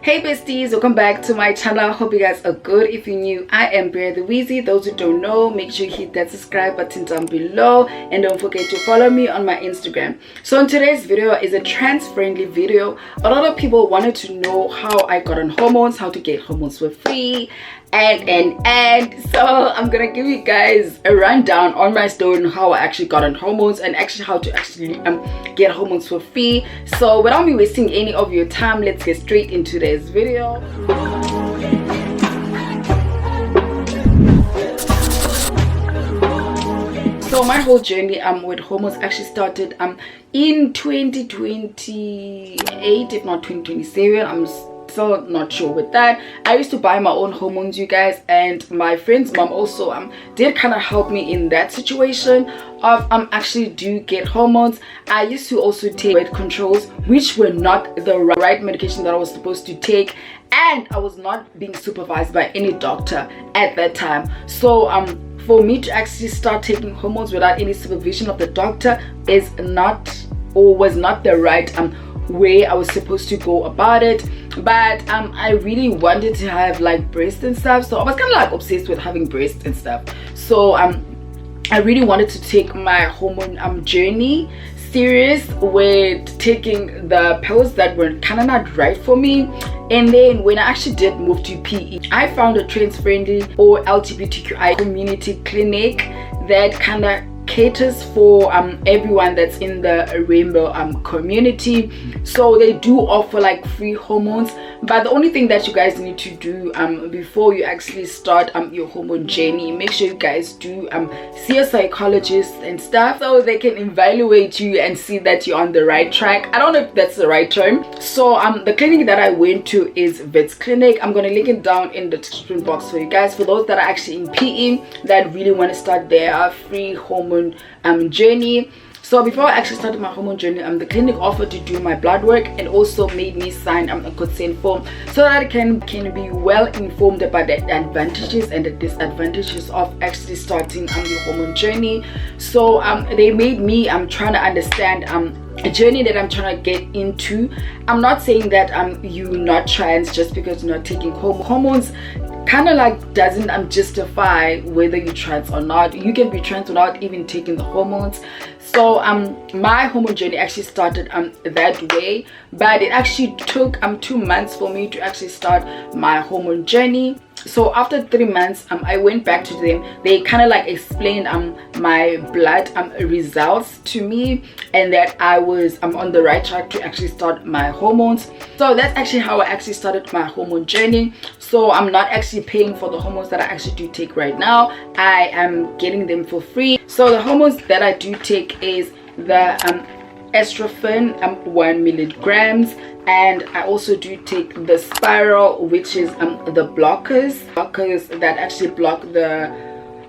Hey besties, welcome back to my channel. Hope you guys are good. If you're new, I am Bear the Wheezy. Those who don't know, make sure you hit that subscribe button down below and don't forget to follow me on my Instagram. So in today's video is a trans friendly video. A lot of people wanted to know how I got on hormones, how to get hormones for free, and so I'm gonna give you guys a rundown on my story on how I actually got on hormones and actually how to actually get hormones for free. So without me wasting any of your time, let's get straight into this video. So my whole journey with hormones actually started in 2028, if not 2027. I'm still not sure with that. I used to buy my own hormones, you guys, and my friend's mom also did kind of help me in that situation of actually do get hormones. I used to also take birth controls, which were not the right medication that I was supposed to take, and I was not being supervised by any doctor at that time. So for me to actually start taking hormones without any supervision of the doctor is not, or was not, the right way I was supposed to go about it. But I really wanted to have like breasts and stuff, so I was kind of like obsessed with having breasts and stuff. So I really wanted to take my hormone journey serious with taking the pills that were kind of not right for me. And then when I actually did move to PE, I found a trans friendly or LGBTQI community clinic that kind of caters for everyone that's in the rainbow community. So they do offer like free hormones, but the only thing that you guys need to do before you actually start your hormone journey, make sure you guys do see a psychologist and stuff so they can evaluate you and see that you're on the right track. I don't know if that's the right term. So the clinic that I went to is Vit's Clinic. I'm gonna link it down in the description box for you guys, for those that are actually in PE that really want to start their free hormone journey. So before I actually started my hormone journey, the clinic offered to do my blood work and also made me sign a consent form so that I can be well informed about the advantages and the disadvantages of actually starting your hormone journey. So they made me trying to understand a journey that I'm trying to get into. I'm not saying that you're not trans just because you're not taking hormones. Kind of like doesn't justify whether you're trans or not. You can be trans without even taking the hormones. So my hormone journey actually started that way, but it actually took 2 months for me to actually start my hormone journey. So after 3 months, I went back to them. They kind of like explained my blood results to me, and that I was on the right track to actually start my hormones. So that's actually how I actually started my hormone journey. So I'm not actually paying for the hormones that I actually do take right now. I am getting them for free. So the hormones that I do take is the Estrofem 1 milligrams, and I also do take the Spiro, which is the blockers that actually block the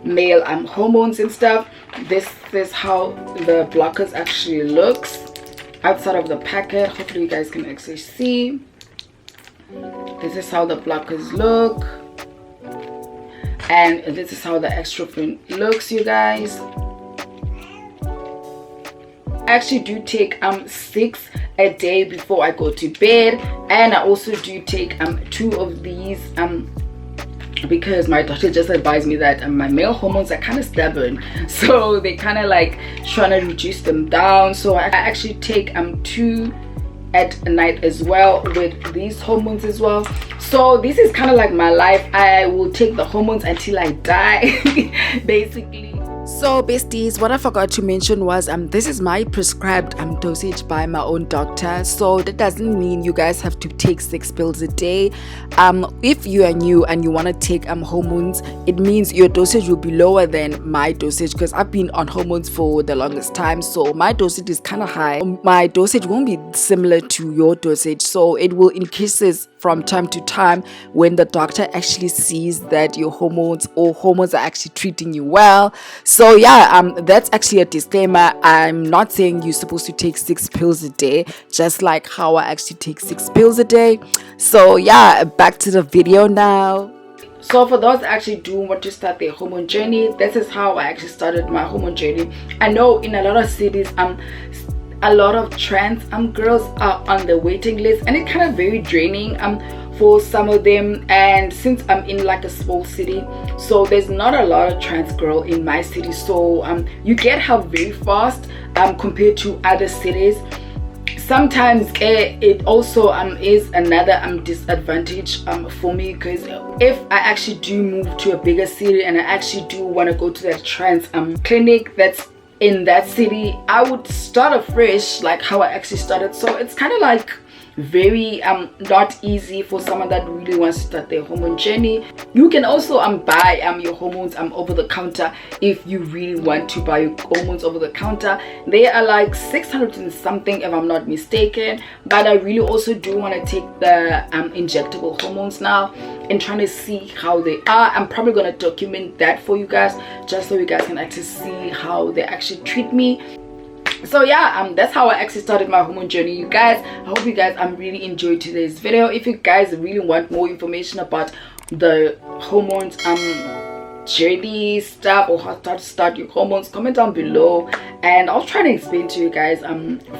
male hormones and stuff. This is how the blockers actually looks outside of the packet. Hopefully you guys can actually see. This is how the blockers look, and this is how the Estrofem looks, you guys. I actually do take 6 a day before I go to bed, and I also do take 2 of these because my doctor just advised me that my male hormones are kind of stubborn, so they kind of like trying to reduce them down. So I actually take 2 at night as well with these hormones as well. So this is kind of like my life. I will take the hormones until I die basically. So besties, what I forgot to mention was this is my prescribed dosage by my own doctor. So that doesn't mean you guys have to take 6 pills a day. If you are new and you want to take hormones, it means your dosage will be lower than my dosage, because I've been on hormones for the longest time, so my dosage is kind of high. My dosage won't be similar to your dosage, so it will increase from time to time when the doctor actually sees that your hormones are actually treating you well. So yeah, that's actually a disclaimer. I'm not saying you're supposed to take 6 pills a day, just like how I actually take 6 pills a day. So yeah, back to the video now. So for those that actually do want to start their hormone journey, this is how I actually started my hormone journey. I know in a lot of cities a lot of trans girls are on the waiting list, and it kind of very draining for some of them. And since I'm in like a small city, so there's not a lot of trans girl in my city, so you get help very fast compared to other cities. Sometimes it also is another disadvantage for me, because if I actually do move to a bigger city and I actually do want to go to that trans clinic that's in that city, I would start afresh like how I actually started. So it's kind of like very not easy for someone that really wants to start their hormone journey. You can also buy your hormones over the counter if you really want to buy your hormones over the counter. They are like 600 and something if I'm not mistaken, but I really also do want to take the injectable hormones now and trying to see how they are. I'm probably going to document that for you guys, just so you guys can actually see how they actually treat me. So yeah, that's how I actually started my hormone journey, you guys. I hope you guys really enjoyed today's video. If you guys really want more information about the hormones journey stuff, or how to start your hormones, comment down below and I'll try to explain to you guys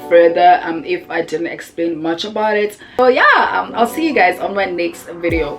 further if I didn't explain much about it. So yeah, I'll see you guys on my next video.